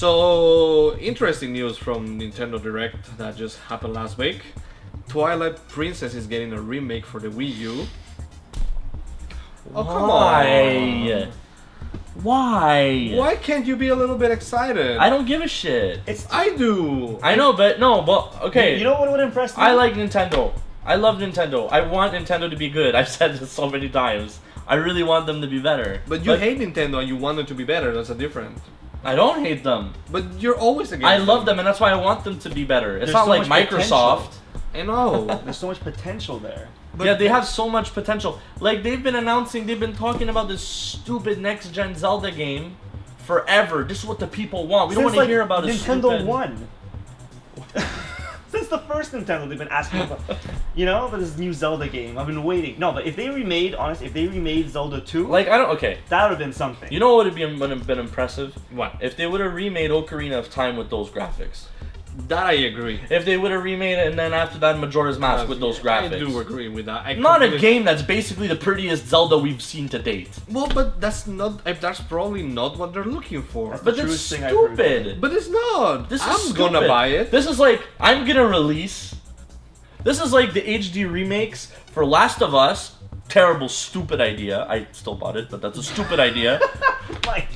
So, interesting news from Nintendo Direct that just happened last week. Twilight Princess is getting a remake for the Wii U. Oh, come on. Why? Why can't you be a little bit excited? I don't give a shit. I do. I know, but okay. You know what would impress me? I like Nintendo. I love Nintendo. I want Nintendo to be good. I've said this so many times. I really want them to be better. But you hate Nintendo and you want them to be better. That's a different. I don't hate them. But you're always against I love them, and that's why I want them to be better. It's There's not so like much Microsoft. I know. There's so much potential there. But yeah, they have so much potential. Like, they've been talking about this stupid next-gen Zelda game forever. This is what the people want. We don't want to hear about it. Nintendo 1. Since the first Nintendo, they've been asking about, about this new Zelda game. I've been waiting. No, but if they remade Zelda 2, Like, okay. that would have been something. You know what would have been impressive? What? If they would have remade Ocarina of Time with those graphics. That I agree. If they would have remade it and then after that Majora's Mask with those graphics. I do agree with that. Not a game that's basically the prettiest Zelda we've seen to date. Well, but that's probably not what they're looking for. But it's stupid. But it's not. I'm gonna buy it. This is like, I'm gonna release. This is like the HD remakes for Last of Us. Terrible, stupid idea. I still bought it, but that's a stupid idea.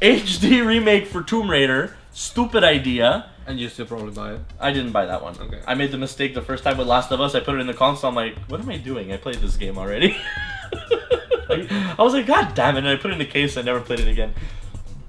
HD remake for Tomb Raider. Stupid idea. And you still probably buy it. I didn't buy that one. Okay. I made the mistake the first time with Last of Us. I put it in the console. I'm like, what am I doing? I played this game already. I was like, God damn it. And I put it in the case. I never played it again.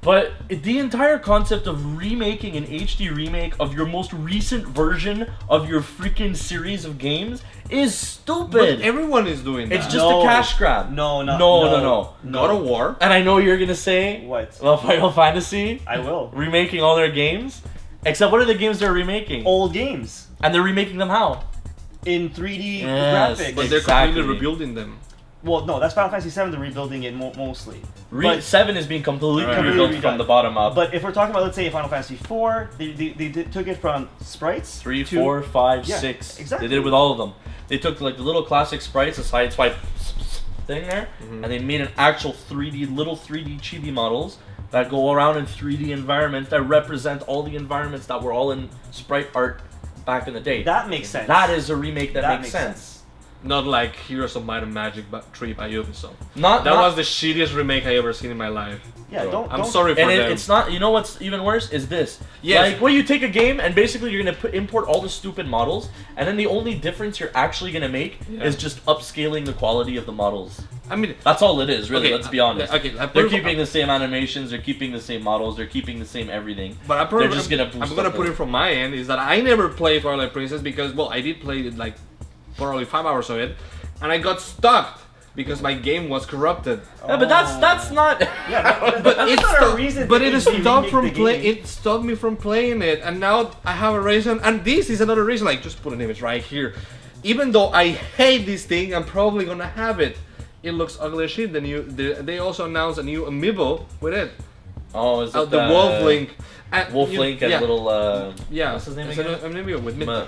But the entire concept of remaking an HD remake of your most recent version of your freaking series of games is stupid. But everyone is doing that. It's just a cash grab. No. God of War. And I know you're going to say, What? Well, Final Fantasy. I will. Remaking all their games. Except what are the games they're remaking? Old games. And they're remaking them how? In 3D Yes, graphics. But they're Exactly. completely rebuilding them. Well, no, that's Final Fantasy 7. They're rebuilding it mostly. 7 is being completely Completely rebuilt redone. from the bottom up. But if we're talking about, let's say, Final Fantasy 4, they took it from sprites. 3, to- 4, 5, Yeah, 6. exactly. They did it with all of them. They took like the little classic sprites, a side swipe thing there, and they made an actual little 3D chibi models that go around in 3D environments that represent all the environments that were all in sprite art back in the day. That makes sense. That is a remake that makes sense. Not like Heroes of Might and Magic 3 by Ubisoft. That That was the shittiest remake I ever seen in my life. Yeah, So, don't. I'm sorry for And them. it's not. You know what's even worse is this. Yes. Like, where you take a game and basically you're gonna import all the stupid models, and then the only difference you're actually gonna make is just upscaling the quality of the models. I mean, That's all it is, really. Okay, Let's be honest. okay, They're keeping the same animations. They're keeping the same models. They're keeping the same everything. but They're just gonna boost I'm gonna up put the- it from my end is that I never played Twilight Princess because, well, I did play it like probably 5 hours of it, and I got stuck because my game was corrupted. Yeah, but that's not. Yeah, But that's it not stopped, a reason. but to it remake stopped from the play. game. It stopped me from playing it, and now I have a reason. And this is another reason. Like, just put an image right here. Even though I hate this thing, I'm probably gonna have it. It looks ugly as shit. They also announced a new amiibo with it. Oh, is it The Wolf Link. Wolf Link and yeah. little. Yeah, What's his name it's again? an amiibo with Midna.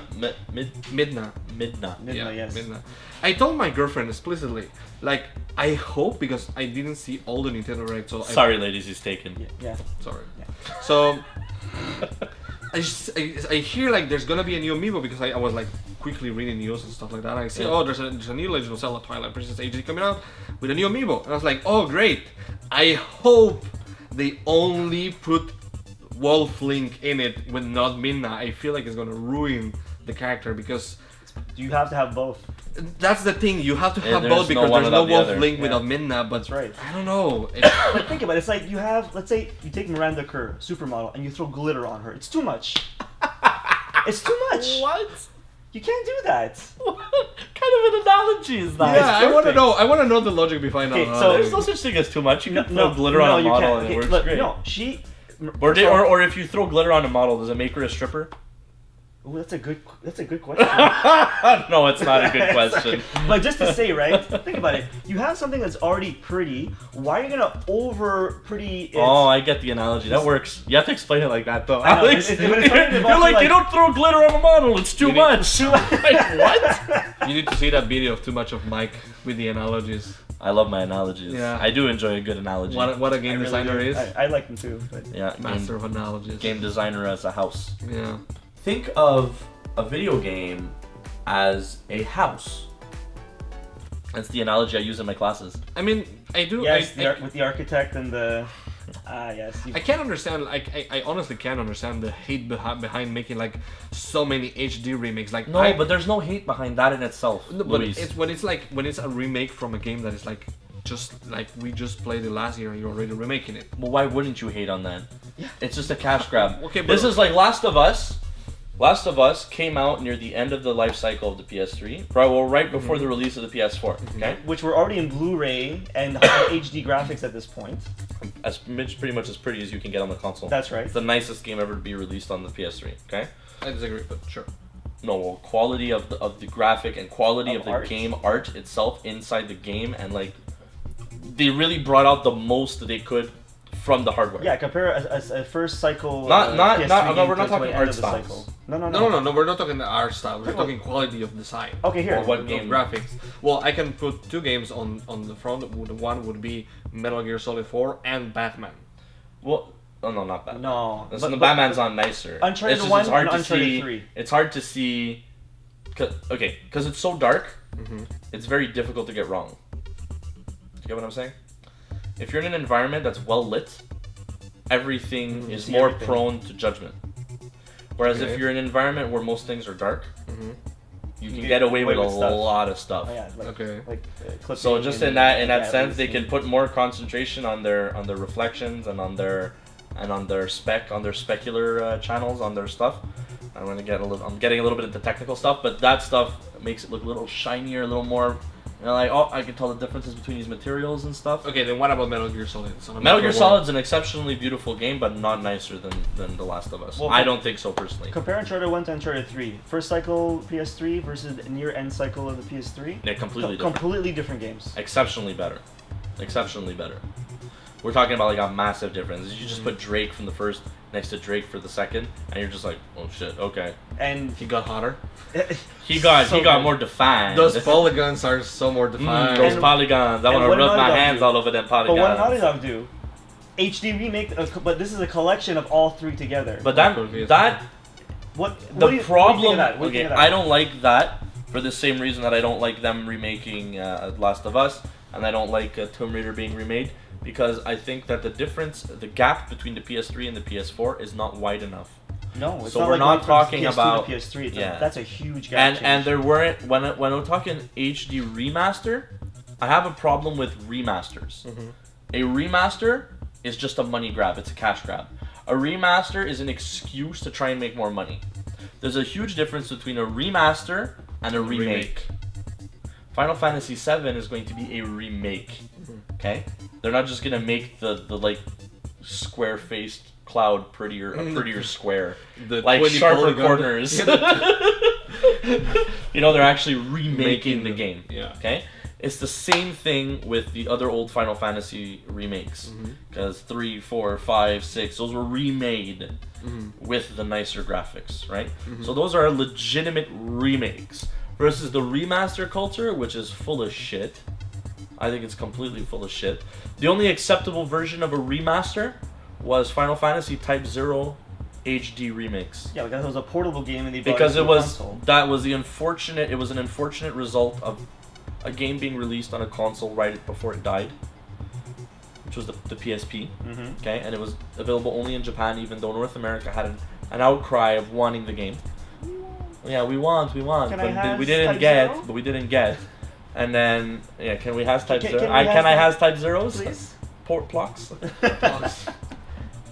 Midna. Midna. Midna, yes. Midna. I told my girlfriend explicitly, like, I hope, because I didn't see all the Nintendo Direct, so Sorry, ladies, he's taken. Yeah. Sorry. So I hear like there's gonna be a new amiibo because I was like quickly reading news and stuff like that. And I see, oh, there's a new Legend of Zelda Twilight Princess HD coming out with a new amiibo, and I was like, oh great. I hope they only put Wolf Link in it with not Midna. I feel like it's gonna ruin the character because You have to have both. that's the thing. You have to have there's both because no one there's no without the Wolf other. Link Yeah. without Midna. But That's right. I don't know. But think about it. It's like you have, let's say, you take Miranda Kerr, supermodel, and you throw glitter on her. It's too much. It's too much. What? You can't do that. What kind of an analogy is that? Yeah, I want to perfect. know. I want to know the logic behind Okay, it. so There's no such thing as too much. You can throw glitter on a you model can't. and Okay, it works but great. no, she. Or if you throw glitter on a model, does it make her a stripper? Ooh, that's a good question. No, it's not a good question. But just to say, right? Think about it. You have something that's already pretty. Why are you gonna over pretty it? Oh, I get the analogy. That works. You have to explain it like that, though. I know, Alex, but it's funny you're like, you don't throw glitter on a model. It's too much. Like, what? You need to see that video of too much of Mike with the analogies. I love my analogies. Yeah. I do enjoy a good analogy. What a game I really designer do. is. I like them too. But... Yeah, Master of analogies. game designer as a house. Yeah. Think of a video game as a house. That's the analogy I use in my classes. I mean, I do. Yes, with the architect and the. Yes. I can't understand. Like, I honestly can't understand the hate behind making like so many HD remakes. Like, No, but there's no hate behind that in itself. No, but Luis. it's when it's a remake from a game that is like just like we just played it last year and you're already remaking it. Well, why wouldn't you hate on that? Yeah. It's just a cash grab. Okay, but this is like Last of Us. Last of Us came out near the end of the life cycle of the PS3, right before the release of the PS4. Okay, which were already in Blu-ray and HD graphics at this point. As pretty much as pretty as you can get on the console. That's right. It's the nicest game ever to be released on the PS3. Okay. I disagree, but sure. No, well, quality of the graphic and quality of the art. game art itself inside the game, and like they really brought out the most that they could from the hardware. Yeah, compare a first cycle. Not PS3 no, we're not to talking the end art of the styles. cycle. No. No, we're not talking the art style. We're Okay, talking quality of design. Okay, here. Or what Of game? graphics. Well, I can put two games on the front. One would be Metal Gear Solid 4 and Batman. Well, oh no, not Batman. No. Listen, the Batman's on nicer. Uncharted It's just- 1 it's hard and to Uncharted see, 3. It's hard to see. Because it's so dark, it's very difficult to get wrong. Do you get what I'm saying? If you're in an environment that's well lit, everything is see more everything. prone to judgment. Whereas Okay. if you're in an environment where most things are dark, you can get get away with a stuff. lot of stuff. Oh, yeah, like, Okay. like clipping So just and in that galleries sense, they can and- put more concentration on their reflections and on their specular channels on their stuff. I'm getting a little bit into technical stuff, but that stuff makes it look a little shinier, a little more. You know, like, oh, I can tell the differences between these materials and stuff. Okay, then what about Metal Gear Solid? It's on a Metal Gear world. Solid's an exceptionally beautiful game, but not nicer than The Last of Us. Well, I don't think so personally. Compare Uncharted 1 to Uncharted 3. First cycle PS3 versus the near end cycle of the PS3. They're completely different. Completely different games. Exceptionally better. Exceptionally better. We're talking about like a massive difference. You just put Drake from the first next to Drake for the second, and you're just like, oh shit, okay. And He got hotter. He got good. more defined. Those polygons are so more defined. Those And- polygons. I and want to what rub Naughty my Dog hands do? all over them but polygons. what did Naughty Dog do? HD remake, but this is a collection of all three together. But That what the do you- problem. What do you think of that? What do you Okay, think of that? I don't like that for the same reason that I don't like them remaking Last of Us, and I don't like Tomb Raider being remade, because I think that the gap between the PS3 and the PS4 is not wide enough. No, it's So not we're like not going from talking PS2 about- to PS3. yeah. That's a huge gap. And there weren't when we're talking HD remaster, I have a problem with remasters. A remaster is just a money grab. It's a cash grab. A remaster is an excuse to try and make more money. There's a huge difference between a remaster and a remake. Final Fantasy VII is going to be a remake. Okay, they're not just gonna make the like square-faced Cloud prettier, a prettier square, The like 20 sharper polygon- corners. You know, they're actually remaking the game. Yeah. Okay, it's the same thing with the other old Final Fantasy remakes, because 3, 4, 5, 6, those were remade with the nicer graphics, right? So those are legitimate remakes versus the remaster culture, which is full of shit. I think it's completely full of shit. The only acceptable version of a remaster was Final Fantasy Type 0 HD remix. yeah, because it was a portable game and they brought Because it it to was console. it was an unfortunate result of a game being released on a console right before it died, which was the PSP. Okay, and it was available only in Japan, even though North America had an outcry of wanting the game. Yeah, we want, Can but I has we didn't Type get, 0? but we didn't get. And then, yeah, can we has Type Can- 0? can we Can I has has Type Zeros? Please? Port blocks.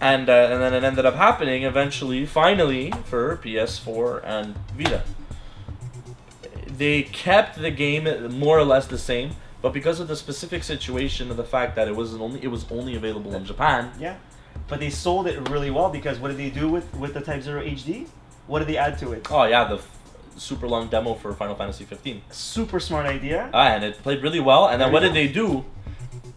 And then it ended up happening eventually, finally, for PS4 and Vita. They kept the game more or less the same, but because of the specific situation of the fact that it was only available in Japan. Yeah, but they sold it really well because what did they do with the Type 0 HD? What did they add to it? Oh yeah, the super long demo for Final Fantasy 15. Super smart idea. And it played really well. And then what did they do?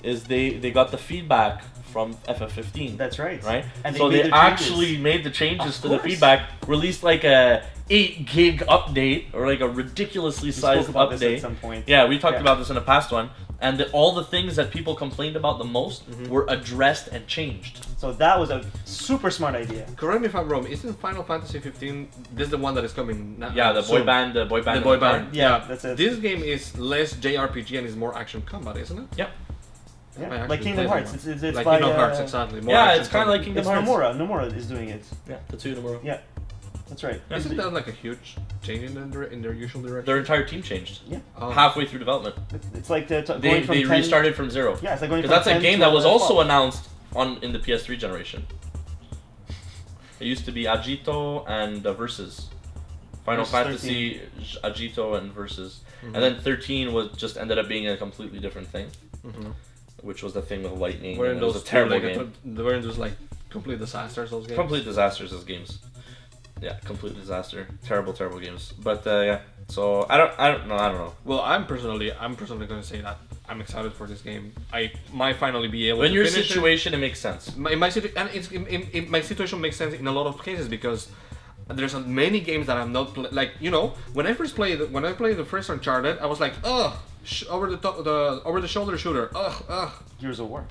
Is they got the feedback from FF15. That's right. Right? And so they they made actually made the changes to the feedback, released like a 8 gig update, or like a ridiculously sized spoke about update. this at some point. Yeah, we talked about this in a past one. And all the things that people complained about the most were addressed and changed. So that was a super smart idea. Correct me if I'm wrong. Isn't Final Fantasy 15 this is the one that is coming now? Yeah, the boy band. The boy band. Yeah, that's it. This game is less JRPG and is more action combat, isn't it? Yep. Yeah, like Kingdom Hearts. It's like by, Kingdom Hearts, exactly. More yeah, action it's kind of like Kingdom Hearts. Nomura. Nomura is doing it. Yeah, Tetsuya Nomura. Yeah, that's right. Isn't that like a huge change in their usual direction? Their entire team changed. Yeah. Oh. Halfway through development. It's like going They from 10, restarted from zero. Yeah, it's like going from Because that's 10 a game to that was also 12. announced in the PS3 generation. It used to be Agito and Versus. Final Versus Fantasy, Agito and Versus. And then 13 was just ended up being a completely different thing. Which was the thing with lightning. Where And it was a terrible game. Where it was like complete disasters, those games. Complete disasters as games. Yeah, complete disaster. Terrible, terrible games. But yeah, so I don't know. Well, I'm personally going to say that I'm excited for this game. I might finally be able In to your finish situation, it makes sense. it. My situation makes sense in a lot of cases because there's many games that I'm not like, you know, when I played the first Uncharted, I was like, ugh, over the shoulder shooter, ugh. Gears of War.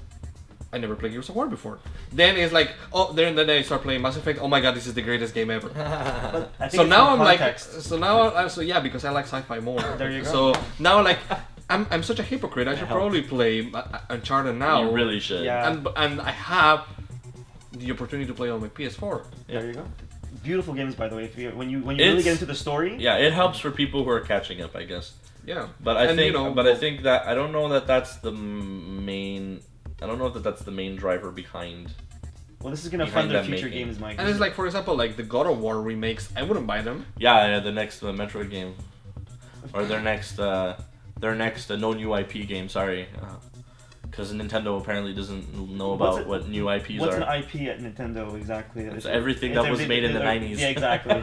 I never played Gears of War before. Then it's like, then I start playing Mass Effect. Oh my god, this is the greatest game ever. But I think So it's now in I'm like, context. so yeah, because I like sci-fi more. There you go. So now like, I'm such a hypocrite. I should probably play Uncharted now. You really should. Yeah. And I have the opportunity to play on my PS4. There you go. Beautiful games, by the way. When you really get into the story. Yeah, it helps for people who are catching up, I guess. Yeah. But I And, think, you know, I think that I don't know that that's the main. I don't know that that's the main driver behind. Well, this is gonna Behind fund their that future making. games, Mike. And it's like, for example, like the God of War remakes. I wouldn't buy them. Yeah, the next Metroid game, or their next no new IP game. Sorry, because Nintendo apparently doesn't know about what new IPs What's are. an IP at Nintendo exactly? It's everything that was made in the 90s. Yeah, exactly.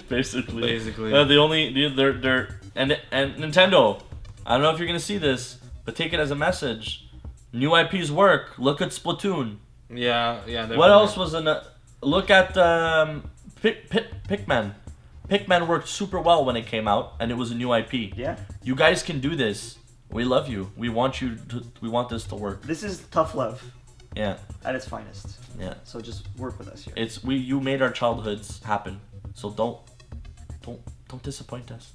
Basically. Basically. They're and Nintendo. I don't know if you're gonna see this, but take it as a message. New IPs work. Look at Splatoon. Yeah. Definitely. What else was in a look at Pikmin. Pikmin worked super well when it came out, and it was a new IP. Yeah. You guys can do this. We love you. We want this to work. This is tough love Yeah. at its finest. Yeah. So just work with us here. You made our childhoods happen. So don't disappoint us.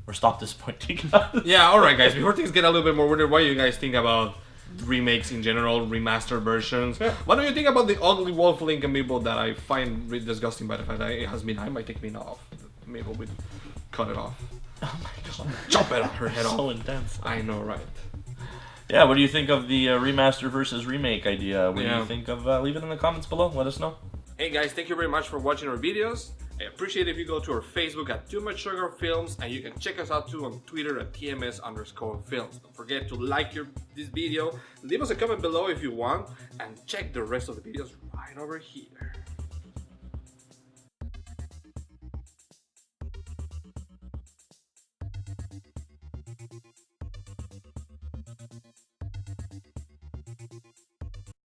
Or stop disappointing us. Yeah. All right, guys. Before things get a little bit more weird, what do you guys think about remakes in general, remastered versions? What do you think about the ugly wolf link amiibo that I find really disgusting by the fact that it has been? I might take me off. Maybe we cut it off. Oh my god. Chop it on her head off. So intense. I know, right? Yeah, what do you think of the remaster versus remake idea? What do Yeah. you think of? Leave it in the comments below. Let us know. Hey guys, thank you very much for watching our videos. I appreciate if you go to our Facebook at Too Much Sugar Films, and you can check us out too on Twitter at TMS_films. Don't forget to like this video, leave us a comment below if you want, and check the rest of the videos right over here.